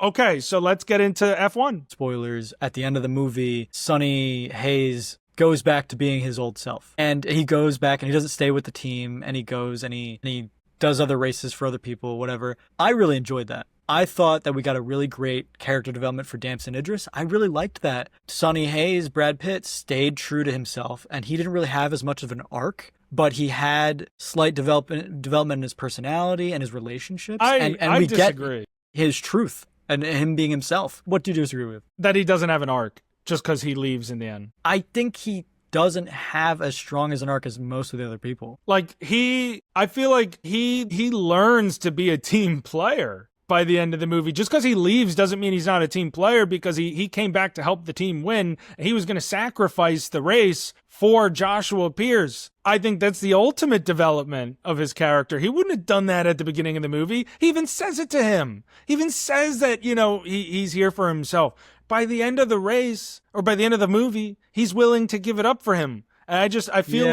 Okay, so let's get into F1. Spoilers, at the end of the movie, Sonny Hayes goes back to being his old self. And he goes back and he doesn't stay with the team, and he goes and he does other races for other people, whatever. I really enjoyed that. I thought that we got a really great character development for Damson Idris. I really liked that. Sonny Hayes, Brad Pitt, stayed true to himself, and he didn't really have as much of an arc, but he had slight development in his personality and his relationships. And I we disagree. get his truth and him being himself. What do you disagree with? That he doesn't have an arc just because he leaves in the end. I think he doesn't have as strong as an arc as most of the other people. Like I feel like he learns to be a team player by the end of the movie. Just because he leaves doesn't mean he's not a team player, because he came back to help the team win. And he was going to sacrifice the race for Joshua Pierce. I think that's the ultimate development of his character. He wouldn't have done that at the beginning of the movie. He even says it to him. He even says that, he's here for himself. By the end of the race, or by the end of the movie, he's willing to give it up for him. And I feel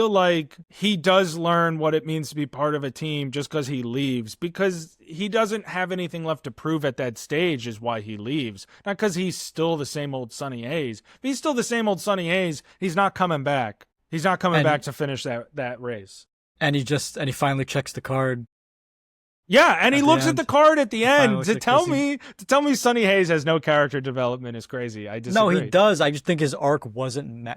like he does learn what it means to be part of a team just because he leaves, because he doesn't have anything left to prove at that stage is why he leaves. Not because he's still the same old Sonny Hayes. If he's still the same old Sonny Hayes, he's not coming back. He's not coming back to finish that race. And he finally checks the card. Yeah, and he looks at the card at the end to tell me Sonny Hayes has no character development is crazy. I disagree. No, he does. I just think his arc wasn't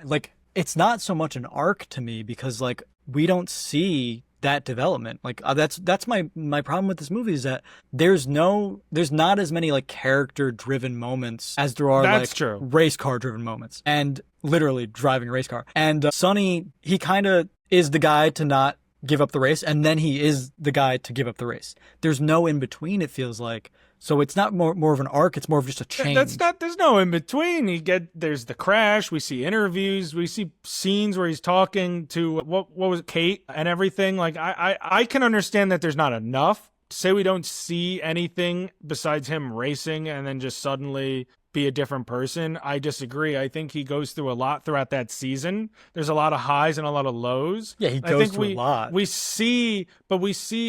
it's not so much an arc to me, because we don't see that development. That's my problem with this movie, is that there's not as many character driven moments as there are true. Race car driven moments, and literally driving a race car. And Sonny, he kind of is the guy to not give up the race, and then he is the guy to give up the race. There's no in between, it feels like. So it's not more of an arc, it's more of just a change. There's no in between. There's the crash, we see interviews, we see scenes where he's talking to what was it, Kate and everything. I can understand that there's not enough. To say we don't see anything besides him racing and then just suddenly be a different person, I disagree. I think he goes through a lot throughout that season. There's a lot of highs and a lot of lows. Yeah, he goes through a lot. We see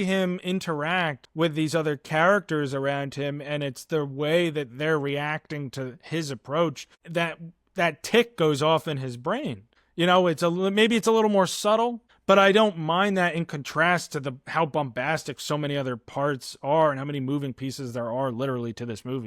him interact with these other characters around him, and it's the way that they're reacting to his approach that tick goes off in his brain. Maybe it's a little more subtle, but I don't mind that in contrast to how bombastic so many other parts are and how many moving pieces there are literally to this movie.